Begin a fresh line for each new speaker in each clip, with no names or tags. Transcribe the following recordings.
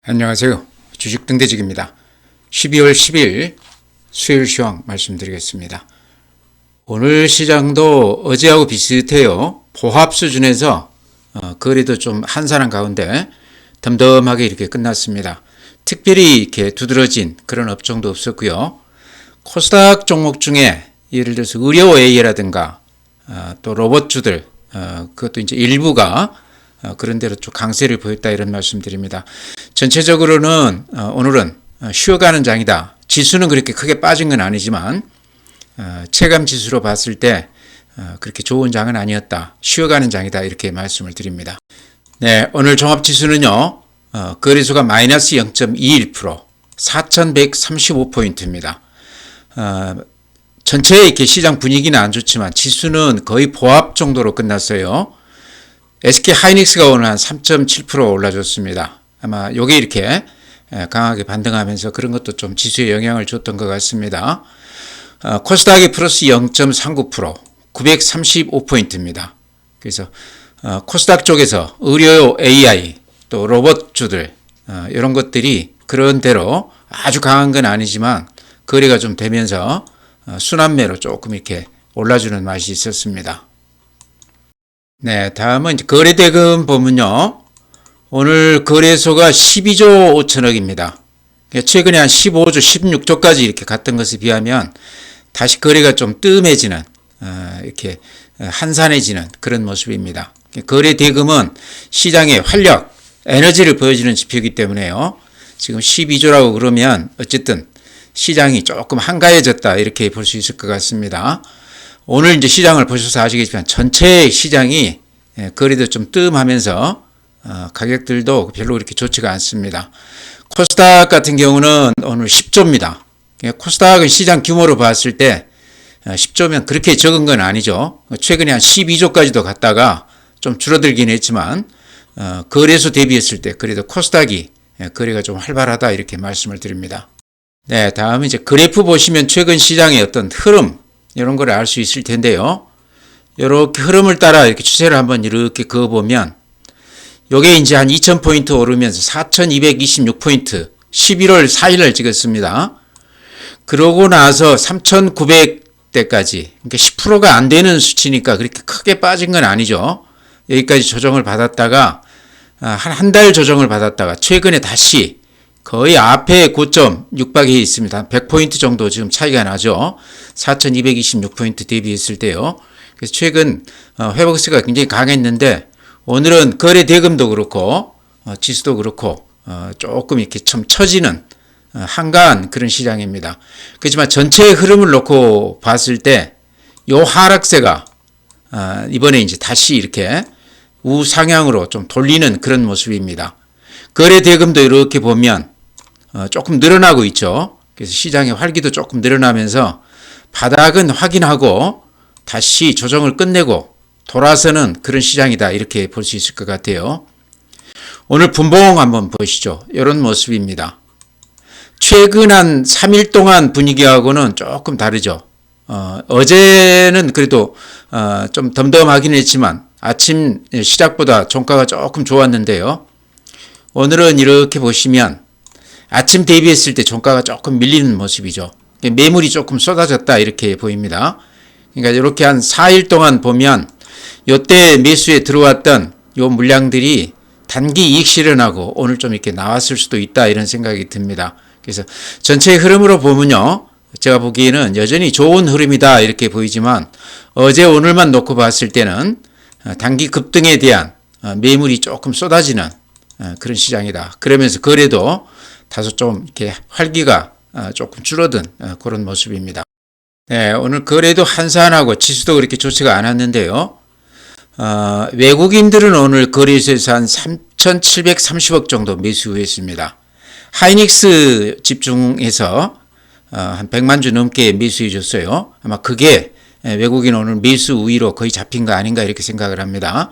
안녕하세요. 주식등대직입니다. 12월 10일 수요일 시황 말씀드리겠습니다. 오늘 시장도 어제하고 비슷해요. 보합 수준에서 거래도 좀 한산한 가운데 덤덤하게 이렇게 끝났습니다. 특별히 이렇게 두드러진 그런 업종도 없었고요. 코스닥 종목 중에 예를 들어서 의료 AI라든가 또 로봇주들 그것도 이제 일부가 그런 대로 좀 강세를 보였다 이런 말씀드립니다. 전체적으로는 오늘은 쉬어가는 장이다. 지수는 그렇게 크게 빠진 건 아니지만 체감 지수로 봤을 때 그렇게 좋은 장은 아니었다. 쉬어가는 장이다 이렇게 말씀을 드립니다. 네, 오늘 종합지수는요. 거래소가 마이너스 0.21% 4,135포인트입니다. 전체 이렇게 시장 분위기는 안 좋지만 지수는 거의 보합 정도로 끝났어요. SK 하이닉스가 오늘 한 3.7% 올라줬습니다. 아마 요게 이렇게 강하게 반등하면서 그런 것도 좀 지수에 영향을 줬던 것 같습니다. 코스닥이 플러스 0.39% 935포인트입니다. 그래서 코스닥 쪽에서 의료 AI 또 로봇주들 이런 것들이 그런 대로 아주 강한 건 아니지만 거래가 좀 되면서 순환매로 조금 이렇게 올라주는 맛이 있었습니다. 네, 다음은 이제 거래대금 보면요. 오늘 거래소가 12조 5천억입니다. 최근에 한 15조, 16조까지 이렇게 갔던 것에 비하면 다시 거래가 좀 뜸해지는, 이렇게 한산해지는 그런 모습입니다. 거래대금은 시장의 활력, 에너지를 보여주는 지표이기 때문에요. 지금 12조라고 그러면 어쨌든 시장이 조금 한가해졌다 이렇게 볼 수 있을 것 같습니다. 오늘 이제 시장을 보셔서 아시겠지만 전체 시장이 거래도 좀 뜸하면서 가격들도 별로 그렇게 좋지가 않습니다. 코스닥 같은 경우는 오늘 10조입니다. 코스닥은 시장 규모로 봤을 때 10조면 그렇게 적은 건 아니죠. 최근에 한 12조까지도 갔다가 좀 줄어들긴 했지만 거래소 대비했을 때 그래도 코스닥이 거래가 좀 활발하다 이렇게 말씀을 드립니다. 네, 다음은 이제 그래프 보시면 최근 시장의 어떤 흐름 이런 걸 알 수 있을 텐데요. 이렇게 흐름을 따라 이렇게 추세를 한번 이렇게 그어보면 요게 이제 한 2000포인트 오르면서 4226포인트 11월 4일날 찍었습니다. 그러고 나서 3900대까지 그러니까 10%가 안 되는 수치니까 그렇게 크게 빠진 건 아니죠. 여기까지 조정을 받았다가 한 달 조정을 받았다가 최근에 다시 거의 앞에 고점 육박해 있습니다. 100포인트 정도 지금 차이가 나죠. 4226포인트 대비했을 때요. 그래서 최근 회복세가 굉장히 강했는데 오늘은 거래 대금도 그렇고 지수도 그렇고 조금 이렇게 좀 처지는 한가한 그런 시장입니다. 그렇지만 전체의 흐름을 놓고 봤을 때 요 하락세가 이번에 이제 다시 이렇게 우상향으로 좀 돌리는 그런 모습입니다. 거래 대금도 이렇게 보면 조금 늘어나고 있죠. 그래서 시장의 활기도 조금 늘어나면서 바닥은 확인하고 다시 조정을 끝내고 돌아서는 그런 시장이다 이렇게 볼 수 있을 것 같아요. 오늘 분봉 한번 보시죠. 이런 모습입니다. 최근 한 3일 동안 분위기하고는 조금 다르죠. 어제는 그래도 좀 덤덤하긴 했지만 아침 시작보다 종가가 조금 좋았는데요. 오늘은 이렇게 보시면 아침 대비했을 때 종가가 조금 밀리는 모습이죠. 매물이 조금 쏟아졌다 이렇게 보입니다. 그러니까 이렇게 한 4일 동안 보면 이때 매수에 들어왔던 요 물량들이 단기 이익 실현하고 오늘 좀 이렇게 나왔을 수도 있다 이런 생각이 듭니다. 그래서 전체 흐름으로 보면요. 제가 보기에는 여전히 좋은 흐름이다 이렇게 보이지만 어제 오늘만 놓고 봤을 때는 단기 급등에 대한 매물이 조금 쏟아지는 그런 시장이다. 그러면서 거래도 다소 좀 이렇게 활기가 조금 줄어든 그런 모습입니다. 네, 오늘 거래도 한산하고 지수도 그렇게 좋지가 않았는데요. 외국인들은 오늘 거래소에서 한 3,730억 정도 매수했습니다. 하이닉스 집중해서 한 100만 주 넘게 매수해 줬어요. 아마 그게 외국인 오늘 매수 우위로 거의 잡힌 거 아닌가 이렇게 생각을 합니다.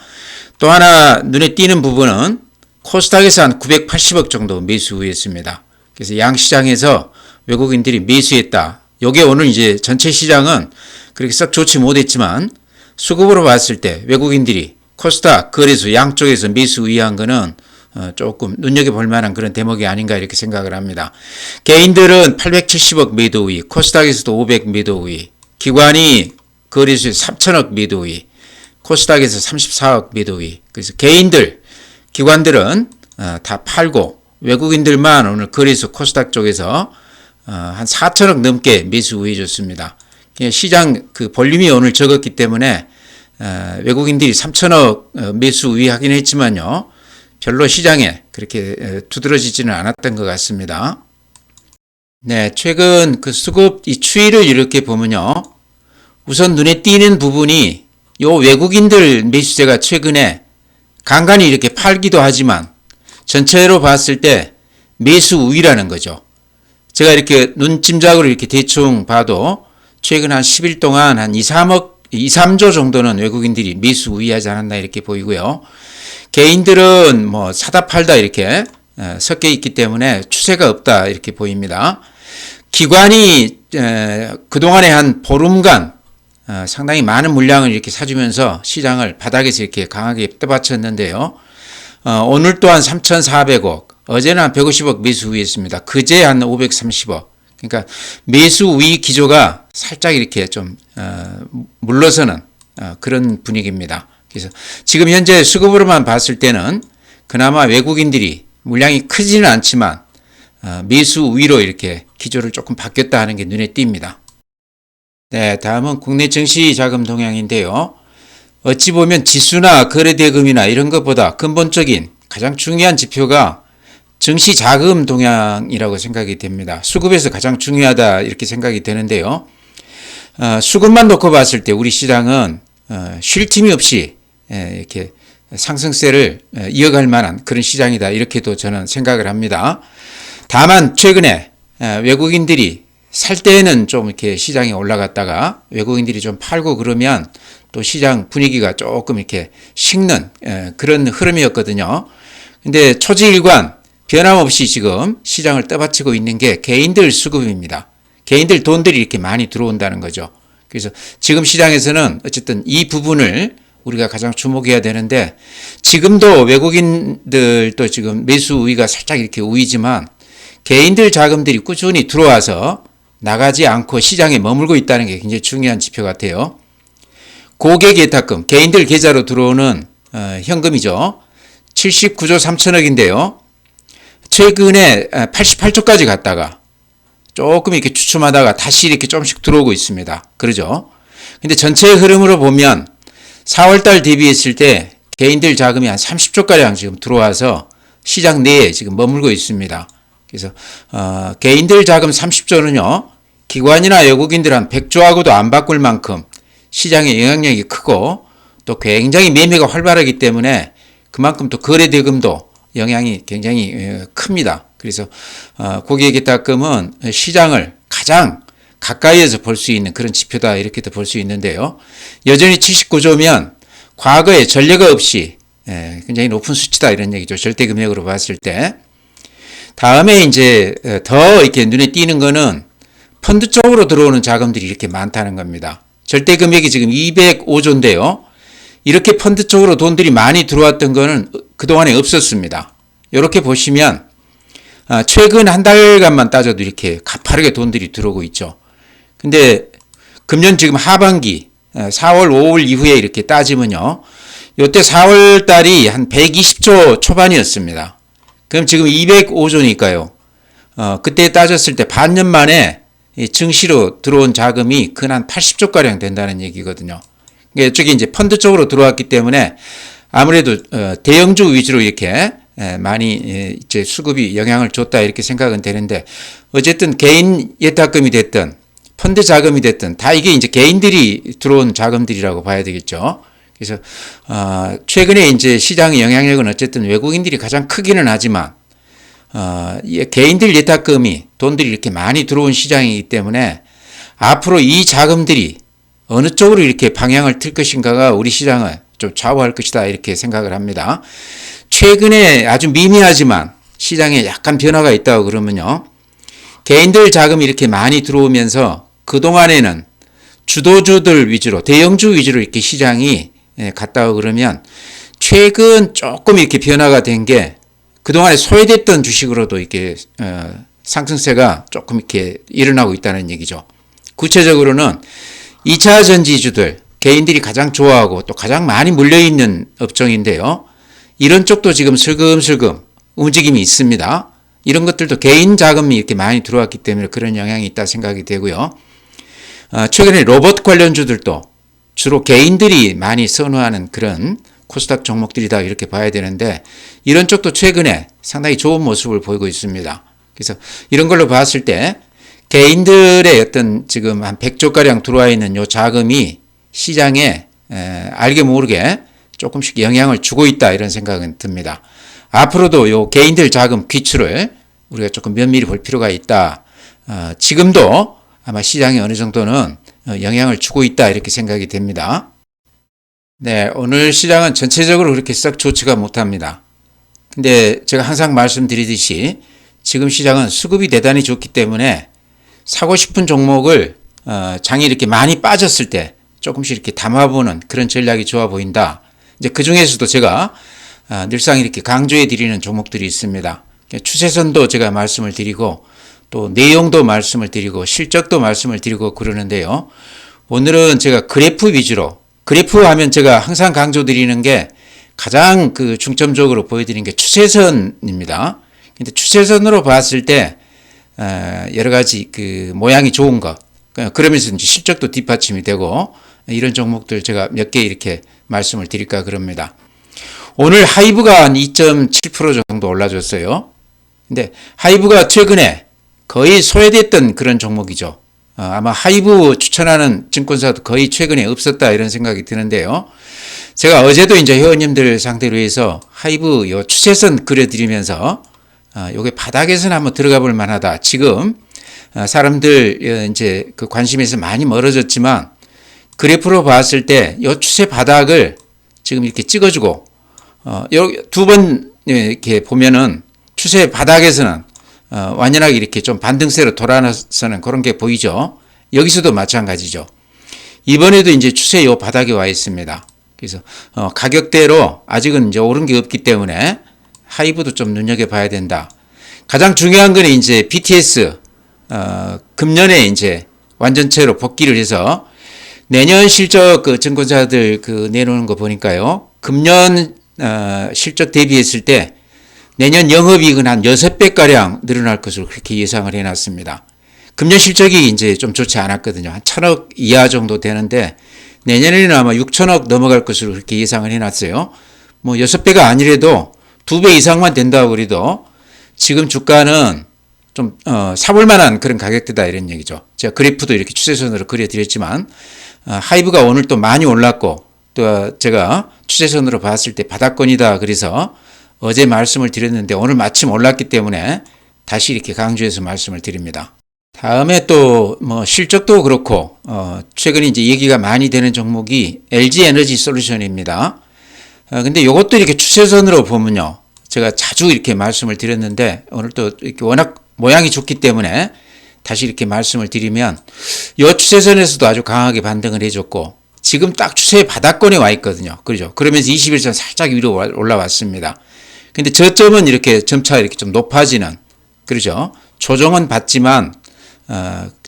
또 하나 눈에 띄는 부분은 코스닥에서 한 980억 정도 매수했습니다. 그래서 양시장에서 외국인들이 매수했다. 요게 오늘 이제 전체 시장은 그렇게 썩 좋지 못했지만 수급으로 봤을 때 외국인들이 코스닥 거래소 양쪽에서 매수 우위한 거는 조금 눈여겨볼 만한 그런 대목이 아닌가 이렇게 생각을 합니다. 개인들은 870억 매도 우위, 코스닥에서도 500 매도 우위, 기관이 거래소에 3천억 매도 우위, 코스닥에서 34억 매도 우위. 그래서 개인들, 기관들은 다 팔고 외국인들만 오늘 거래소 코스닥 쪽에서 한 4천억 넘게 매수 우위해줬습니다. 시장 그 볼륨이 오늘 적었기 때문에 외국인들이 3천억 매수 우위하긴 했지만요. 별로 시장에 그렇게 두드러지지는 않았던 것 같습니다. 네, 최근 그 수급 이 추이를 이렇게 보면요. 우선 눈에 띄는 부분이 요 외국인들 매수세가 최근에 간간히 이렇게 팔기도 하지만 전체로 봤을 때 매수 우위라는 거죠. 제가 이렇게 눈짐작으로 이렇게 대충 봐도 최근 한 10일 동안 한 2, 3조 정도는 외국인들이 매수 우위하지 않았나 이렇게 보이고요. 개인들은 뭐 사다 팔다 이렇게 섞여 있기 때문에 추세가 없다 이렇게 보입니다. 기관이 그동안에 한 보름간 상당히 많은 물량을 이렇게 사주면서 시장을 바닥에서 이렇게 강하게 떠받쳤는데요. 오늘 또한 3,400억, 어제는 한 150억 매수 우위했습니다. 그제 한 530억. 그러니까 매수 우위 기조가 살짝 이렇게 좀 물러서는 그런 분위기입니다. 그래서 지금 현재 수급으로만 봤을 때는 그나마 외국인들이 물량이 크지는 않지만 매수 우위로 이렇게 기조를 조금 바뀌었다 하는 게 눈에 띕니다. 네, 다음은 국내 증시 자금 동향인데요. 어찌 보면 지수나 거래대금이나 이런 것보다 근본적인 가장 중요한 지표가 증시 자금 동향이라고 생각이 됩니다. 수급에서 가장 중요하다 이렇게 생각이 되는데요. 수급만 놓고 봤을 때 우리 시장은 쉴 틈이 없이 이렇게 상승세를 이어갈 만한 그런 시장이다 이렇게도 저는 생각을 합니다. 다만 최근에 외국인들이 살 때에는 좀 이렇게 시장이 올라갔다가 외국인들이 좀 팔고 그러면 또 시장 분위기가 조금 이렇게 식는 그런 흐름이었거든요. 근데 초지일관 변함없이 지금 시장을 떠받치고 있는 게 개인들 수급입니다. 개인들 돈들이 이렇게 많이 들어온다는 거죠. 그래서 지금 시장에서는 어쨌든 이 부분을 우리가 가장 주목해야 되는데 지금도 외국인들도 지금 매수 우위가 살짝 이렇게 우위지만 개인들 자금들이 꾸준히 들어와서 나가지 않고 시장에 머물고 있다는 게 굉장히 중요한 지표 같아요. 고객 예탁금, 개인들 계좌로 들어오는 현금이죠. 79조 3천억인데요. 최근에 88조까지 갔다가 조금 이렇게 주춤하다가 다시 이렇게 조금씩 들어오고 있습니다. 그러죠? 근데 전체 흐름으로 보면 4월달 대비했을 때 개인들 자금이 한 30조가량 지금 들어와서 시장 내에 지금 머물고 있습니다. 그래서 개인들 자금 30조는요. 기관이나 외국인들 한 100조하고도 안 바꿀 만큼 시장의 영향력이 크고 또 굉장히 매매가 활발하기 때문에 그만큼 또 거래대금도 영향이 굉장히 큽니다. 그래서 고객 예탁금은 시장을 가장 가까이에서 볼 수 있는 그런 지표다 이렇게도 볼 수 있는데요. 여전히 79조면 과거에 전례가 없이 굉장히 높은 수치다 이런 얘기죠. 절대 금액으로 봤을 때. 다음에 이제 더 이렇게 눈에 띄는 거는 펀드 쪽으로 들어오는 자금들이 이렇게 많다는 겁니다. 절대 금액이 지금 205조인데요. 이렇게 펀드 쪽으로 돈들이 많이 들어왔던 거는 그동안에 없었습니다. 이렇게 보시면 최근 한 달간만 따져도 이렇게 가파르게 돈들이 들어오고 있죠. 근데 금년 지금 하반기 4월, 5월 이후에 이렇게 따지면요. 이때 4월 달이 한 120조 초반이었습니다. 그럼 지금 205조니까요. 그때 따졌을 때 반년 만에 증시로 들어온 자금이 근 한 80조가량 된다는 얘기거든요. 이쪽에 이제 펀드 쪽으로 들어왔기 때문에 아무래도 대형주 위주로 이렇게 많이 이제 수급이 영향을 줬다 이렇게 생각은 되는데 어쨌든 개인 예탁금이 됐든 펀드 자금이 됐든 다 이게 이제 개인들이 들어온 자금들이라고 봐야 되겠죠. 그래서 최근에 이제 시장의 영향력은 어쨌든 외국인들이 가장 크기는 하지만 개인들 예탁금이 돈들이 이렇게 많이 들어온 시장이기 때문에 앞으로 이 자금들이 어느 쪽으로 이렇게 방향을 틀 것인가가 우리 시장을 좀 좌우할 것이다 이렇게 생각을 합니다. 최근에 아주 미미하지만 시장에 약간 변화가 있다고 그러면요. 개인들 자금이 이렇게 많이 들어오면서 그동안에는 주도주들 위주로 대형주 위주로 이렇게 시장이 갔다고 그러면 최근 조금 이렇게 변화가 된 게 그동안에 소외됐던 주식으로도 이렇게 상승세가 조금 이렇게 일어나고 있다는 얘기죠. 구체적으로는 2차 전지주들, 개인들이 가장 좋아하고 또 가장 많이 물려있는 업종인데요. 이런 쪽도 지금 슬금슬금 움직임이 있습니다. 이런 것들도 개인 자금이 이렇게 많이 들어왔기 때문에 그런 영향이 있다 생각이 되고요. 최근에 로봇 관련주들도 주로 개인들이 많이 선호하는 그런 코스닥 종목들이다 이렇게 봐야 되는데 이런 쪽도 최근에 상당히 좋은 모습을 보이고 있습니다. 그래서 이런 걸로 봤을 때 개인들의 어떤 지금 한 100조가량 들어와 있는 요 자금이 시장에 알게 모르게 조금씩 영향을 주고 있다 이런 생각은 듭니다. 앞으로도 요 개인들 자금 귀출을 우리가 조금 면밀히 볼 필요가 있다. 지금도 아마 시장에 어느 정도는 영향을 주고 있다 이렇게 생각이 됩니다. 네, 오늘 시장은 전체적으로 그렇게 썩 좋지가 못합니다. 근데 제가 항상 말씀드리듯이 지금 시장은 수급이 대단히 좋기 때문에 사고 싶은 종목을 장이 이렇게 많이 빠졌을 때 조금씩 이렇게 담아보는 그런 전략이 좋아 보인다. 이제 그 중에서도 제가 늘상 이렇게 강조해 드리는 종목들이 있습니다. 추세선도 제가 말씀을 드리고 또 내용도 말씀을 드리고 실적도 말씀을 드리고 그러는데요. 오늘은 제가 그래프 위주로 그래프 하면 제가 항상 강조 드리는 게 가장 그 중점적으로 보여드리는 게 추세선입니다. 근데 추세선으로 봤을 때 여러 가지 그 모양이 좋은 것 그러면서 이제 실적도 뒷받침이 되고 이런 종목들 제가 몇 개 이렇게 말씀을 드릴까 그럽니다. 오늘 하이브가 한 2.7% 정도 올라줬어요. 근데 하이브가 최근에 거의 소외됐던 그런 종목이죠. 아마 하이브 추천하는 증권사도 거의 최근에 없었다 이런 생각이 드는데요. 제가 어제도 이제 회원님들 상대로 해서 하이브 요 추세선 그려드리면서 요게 바닥에서는 한번 들어가 볼 만하다. 지금 사람들 이제 그 관심에서 많이 멀어졌지만 그래프로 봤을 때 요 추세 바닥을 지금 이렇게 찍어주고 두 번 이렇게 보면은 추세 바닥에서는 완연하게 이렇게 좀 반등세로 돌아서는 그런 게 보이죠. 여기서도 마찬가지죠. 이번에도 이제 추세 요 바닥에 와 있습니다. 그래서 가격대로 아직은 이제 오른 게 없기 때문에 하이브도 좀 눈여겨봐야 된다. 가장 중요한 거는 이제 BTS 금년에 이제 완전체로 복귀를 해서 내년 실적 그 증권사들 그 내놓는 거 보니까요. 금년 실적 대비했을 때 내년 영업이익은 한 6배가량 늘어날 것으로 그렇게 예상을 해놨습니다. 금년 실적이 이제 좀 좋지 않았거든요. 한 1,000억 이하 정도 되는데 내년에는 아마 6,000억 넘어갈 것으로 그렇게 예상을 해놨어요. 뭐 6배가 아니래도 2배 이상만 된다고 그래도 지금 주가는 좀 사볼 만한 그런 가격대다 이런 얘기죠. 제가 그래프도 이렇게 추세선으로 그려드렸지만 하이브가 오늘 또 많이 올랐고 또 제가 추세선으로 봤을 때 바닥권이다 그래서 어제 말씀을 드렸는데 오늘 마침 올랐기 때문에 다시 이렇게 강조해서 말씀을 드립니다. 다음에 또 뭐 실적도 그렇고 최근에 이제 얘기가 많이 되는 종목이 LG 에너지 솔루션입니다. 근데 이것도 이렇게 추세선으로 보면요. 제가 자주 이렇게 말씀을 드렸는데 오늘 또 이렇게 워낙 모양이 좋기 때문에 다시 이렇게 말씀을 드리면 이 추세선에서도 아주 강하게 반등을 해줬고 지금 딱 추세 바닥권에 와 있거든요. 그렇죠? 그러면서 21선 살짝 위로 올라왔습니다. 근데 저점은 이렇게 점차 이렇게 좀 높아지는 그렇죠? 조정은 받지만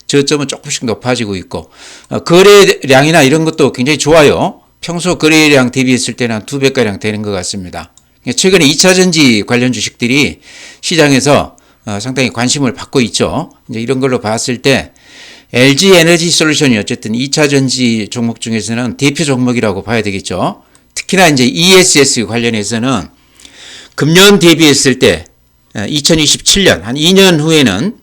저점은 조금씩 높아지고 있고 거래량이나 이런 것도 굉장히 좋아요. 평소 거래량 대비했을 때는 한 2배가량 되는 것 같습니다. 최근에 2차전지 관련 주식들이 시장에서 상당히 관심을 받고 있죠. 이제 이런 걸로 봤을 때 LG 에너지 솔루션이 어쨌든 2차전지 종목 중에서는 대표 종목이라고 봐야 되겠죠. 특히나 이제 ESS 관련해서는 금년 대비했을 때 2027년 한 2년 후에는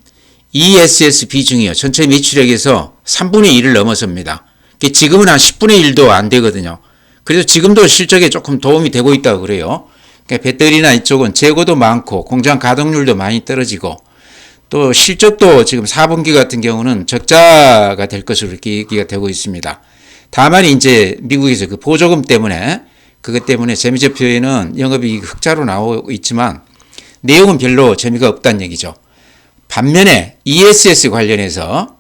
ESS 비중이요. 전체 매출액에서 3분의 1을 넘어섭니다. 지금은 한 10분의 1도 안 되거든요. 그래서 지금도 실적에 조금 도움이 되고 있다고 그래요. 그러니까 배터리나 이쪽은 재고도 많고 공장 가동률도 많이 떨어지고 또 실적도 지금 4분기 같은 경우는 적자가 될 것으로 이렇게 얘기가 되고 있습니다. 다만 이제 미국에서 그 보조금 때문에 그것 때문에 재무제표에는 영업이익 흑자로 나오고 있지만 내용은 별로 재미가 없다는 얘기죠. 반면에 ESS 관련해서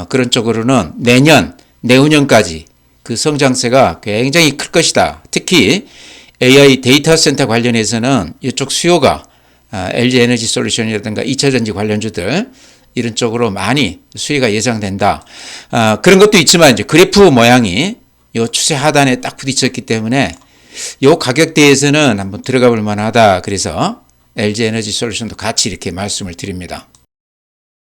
그런 쪽으로는 내년, 내후년까지 그 성장세가 굉장히 클 것이다. 특히 AI 데이터 센터 관련해서는 이쪽 수요가 LG 에너지 솔루션이라든가 2차전지 관련주들 이런 쪽으로 많이 수혜가 예상된다. 그런 것도 있지만 이제 그래프 모양이 요 추세 하단에 딱 부딪혔기 때문에 요 가격대에서는 한번 들어가 볼 만하다. 그래서 LG 에너지 솔루션도 같이 이렇게 말씀을 드립니다.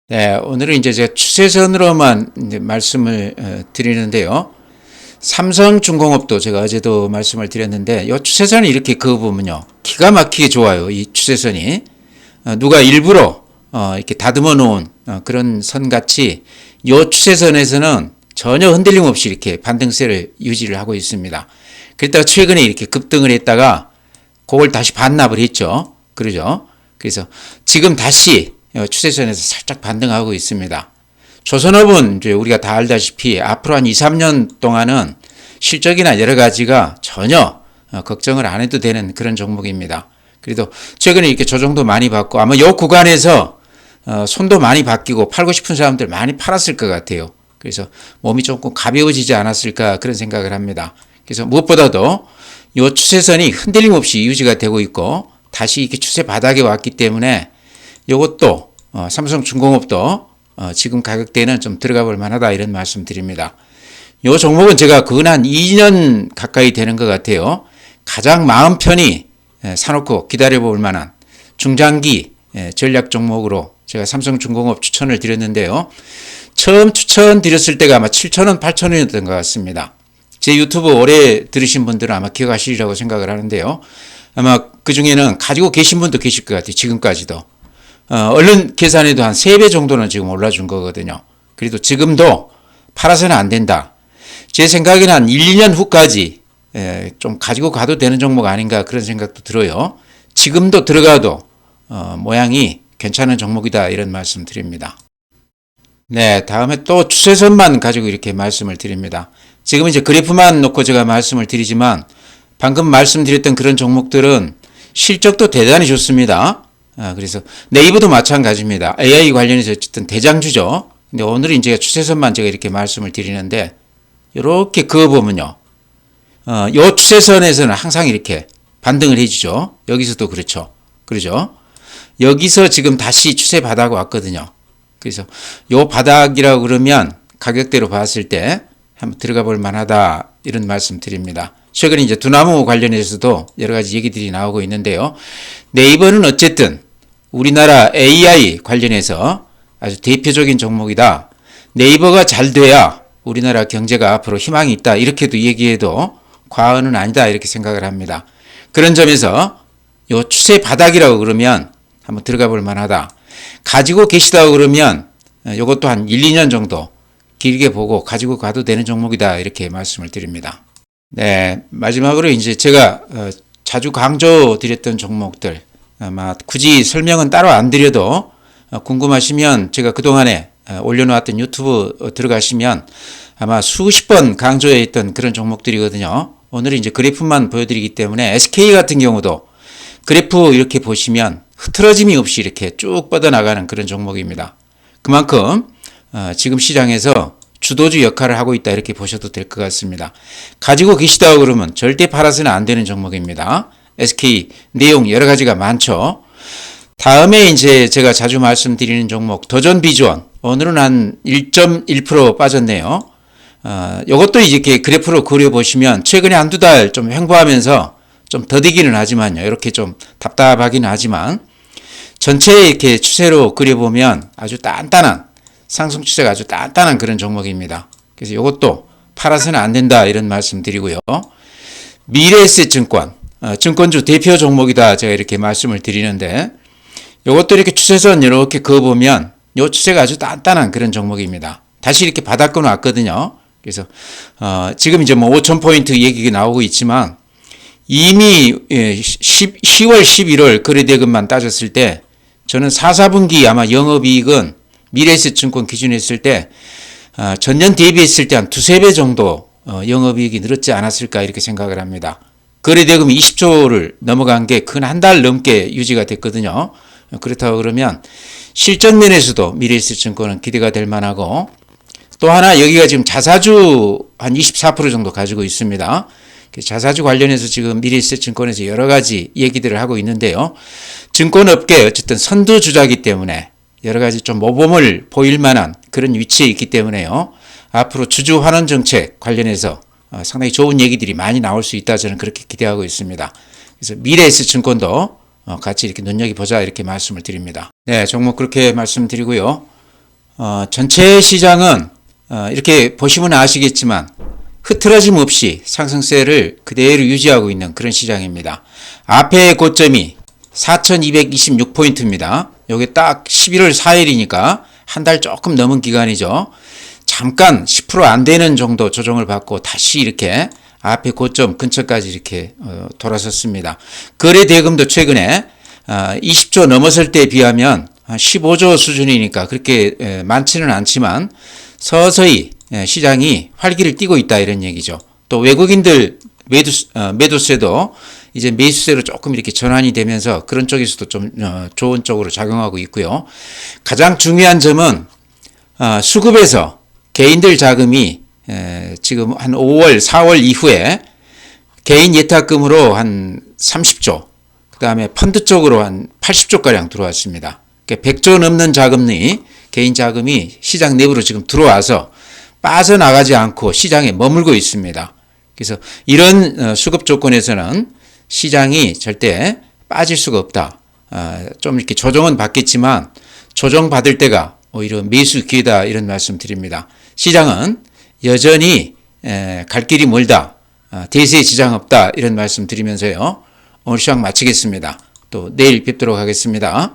네, 오늘은 이제 제가 추세선으로만 이제 말씀을 드리는데요. 삼성중공업도 제가 어제도 말씀을 드렸는데 이 추세선이 이렇게 그어보면요 기가 막히게 좋아요. 이 추세선이 누가 일부러 이렇게 다듬어 놓은 그런 선같이 이 추세선에서는 전혀 흔들림 없이 이렇게 반등세를 유지를 하고 있습니다. 그랬다가 최근에 이렇게 급등을 했다가 그걸 다시 반납을 했죠. 그러죠. 그래서 지금 다시 추세선에서 살짝 반등하고 있습니다. 조선업은 이제 우리가 다 알다시피 앞으로 한 2, 3년 동안은 실적이나 여러 가지가 전혀 걱정을 안 해도 되는 그런 종목입니다. 그래도 최근에 이렇게 조정도 많이 받고 아마 이 구간에서 손도 많이 바뀌고 팔고 싶은 사람들 많이 팔았을 것 같아요. 그래서 몸이 조금 가벼워지지 않았을까 그런 생각을 합니다. 그래서 무엇보다도 이 추세선이 흔들림 없이 유지가 되고 있고 다시 이렇게 추세 바닥에 왔기 때문에 이것도 삼성중공업도 지금 가격대는 좀 들어가 볼 만하다 이런 말씀 드립니다. 이 종목은 제가 근 한 2년 가까이 되는 것 같아요. 가장 마음 편히 사놓고 기다려 볼 만한 중장기 전략 종목으로 제가 삼성중공업 추천을 드렸는데요. 처음 추천 드렸을 때가 아마 7,000원, 8,000원이었던 것 같습니다. 제 유튜브 오래 들으신 분들은 아마 기억하시리라고 생각을 하는데요. 아마 그 중에는 가지고 계신 분도 계실 것 같아요. 지금까지도. 얼른 계산해도 한 3배 정도는 지금 올라준 거거든요. 그래도 지금도 팔아서는 안 된다. 제 생각에는 한 1, 2년 후까지 좀 가지고 가도 되는 종목 아닌가 그런 생각도 들어요. 지금도 들어가도 모양이 괜찮은 종목이다 이런 말씀 드립니다. 네, 다음에 또 추세선만 가지고 이렇게 말씀을 드립니다. 지금 이제 그래프만 놓고 제가 말씀을 드리지만 방금 말씀드렸던 그런 종목들은 실적도 대단히 좋습니다. 그래서 네이버도 마찬가지입니다. AI 관련해서 어쨌든 대장주죠. 근데 오늘은 이제 추세선만 제가 이렇게 말씀을 드리는데 이렇게 그어보면요. 요 추세선에서는 항상 이렇게 반등을 해주죠. 여기서도 그렇죠. 그러죠. 여기서 지금 다시 추세 바닥 왔거든요. 그래서 요 바닥이라고 그러면 가격대로 봤을 때 한번 들어가 볼 만하다 이런 말씀 드립니다. 최근에 이제 두나무 관련해서도 여러 가지 얘기들이 나오고 있는데요. 네이버는 어쨌든 우리나라 AI 관련해서 아주 대표적인 종목이다. 네이버가 잘 돼야 우리나라 경제가 앞으로 희망이 있다. 이렇게도 얘기해도 과언은 아니다. 이렇게 생각을 합니다. 그런 점에서 요 추세 바닥이라고 그러면 한번 들어가 볼 만하다. 가지고 계시다고 그러면 이것도 한 1, 2년 정도 길게 보고 가지고 가도 되는 종목이다. 이렇게 말씀을 드립니다. 네, 마지막으로 이제 제가 자주 강조드렸던 종목들 아마 굳이 설명은 따로 안 드려도 궁금하시면 제가 그동안에 올려놓았던 유튜브 들어가시면 아마 수십 번 강조해 있던 그런 종목들이거든요. 오늘은 이제 그래프만 보여드리기 때문에 SK 같은 경우도 그래프 이렇게 보시면 흐트러짐이 없이 이렇게 쭉 뻗어나가는 그런 종목입니다. 그만큼 지금 시장에서 주도주 역할을 하고 있다 이렇게 보셔도 될 것 같습니다. 가지고 계시다고 그러면 절대 팔아서는 안 되는 종목입니다. SK 내용 여러 가지가 많죠. 다음에 이제 제가 자주 말씀드리는 종목 도전 비주원 오늘은 한 1.1% 빠졌네요. 이것도 이렇게 그래프로 그려보시면 최근에 한두 달 좀 횡보하면서 좀 더디기는 하지만요. 이렇게 좀 답답하기는 하지만 전체 이렇게 추세로 그려보면 아주 단단한 상승 추세가 아주 단단한 그런 종목입니다. 그래서 이것도 팔아서는 안 된다 이런 말씀 드리고요. 미래에셋증권 증권주 대표 종목이다 제가 이렇게 말씀을 드리는데 이것도 이렇게 추세선 이렇게 그어보면 이 추세가 아주 단단한 그런 종목입니다. 다시 이렇게 바닥권 왔거든요. 그래서 지금 이제 뭐 5,000포인트 얘기가 나오고 있지만 이미 10월, 11월 거래대금만 따졌을 때 저는 4, 4분기 아마 영업이익은 미래에셋증권 기준에 했을 때 전년 대비했을 때 한 두세 배 정도 영업이익이 늘었지 않았을까 이렇게 생각을 합니다. 거래대금이 20조를 넘어간 게 근 한 달 넘게 유지가 됐거든요. 그렇다고 그러면 실적 면에서도 미래에셋증권은 기대가 될 만하고 또 하나 여기가 지금 자사주 한 24% 정도 가지고 있습니다. 자사주 관련해서 지금 미래에셋증권에서 여러 가지 얘기들을 하고 있는데요. 증권업계 어쨌든 선두 주자이기 때문에 여러 가지 좀 모범을 보일 만한 그런 위치에 있기 때문에요. 앞으로 주주 환원 정책 관련해서 상당히 좋은 얘기들이 많이 나올 수 있다 저는 그렇게 기대하고 있습니다. 그래서 미래에셋증권도 같이 이렇게 눈여겨보자 이렇게 말씀을 드립니다. 네, 종목 그렇게 말씀드리고요. 전체 시장은 이렇게 보시면 아시겠지만 흐트러짐 없이 상승세를 그대로 유지하고 있는 그런 시장입니다. 앞에 고점이 4226포인트입니다. 요게 딱 11월 4일이니까 한 달 조금 넘은 기간이죠. 잠깐 10% 안 되는 정도 조정을 받고 다시 이렇게 앞에 고점 근처까지 이렇게 돌아섰습니다. 거래 대금도 최근에 20조 넘었을 때에 비하면 15조 수준이니까 그렇게 많지는 않지만 서서히 시장이 활기를 띠고 있다 이런 얘기죠. 또 외국인들 매도세도 이제 매수세로 조금 이렇게 전환이 되면서 그런 쪽에서도 좀 좋은 쪽으로 작용하고 있고요. 가장 중요한 점은 수급에서 개인들 자금이 지금 한 5월, 4월 이후에 개인 예탁금으로 한 30조, 그 다음에 펀드 쪽으로 한 80조가량 들어왔습니다. 그러니까 100조 넘는 자금이, 개인 자금이 시장 내부로 지금 들어와서 빠져나가지 않고 시장에 머물고 있습니다. 그래서 이런 수급 조건에서는 시장이 절대 빠질 수가 없다. 좀 이렇게 조정은 받겠지만 조정받을 때가 오히려 매수 기회다 이런 말씀 드립니다. 시장은 여전히 갈 길이 멀다. 대세에 지장 없다 이런 말씀 드리면서요. 오늘 시황 마치겠습니다. 또 내일 뵙도록 하겠습니다.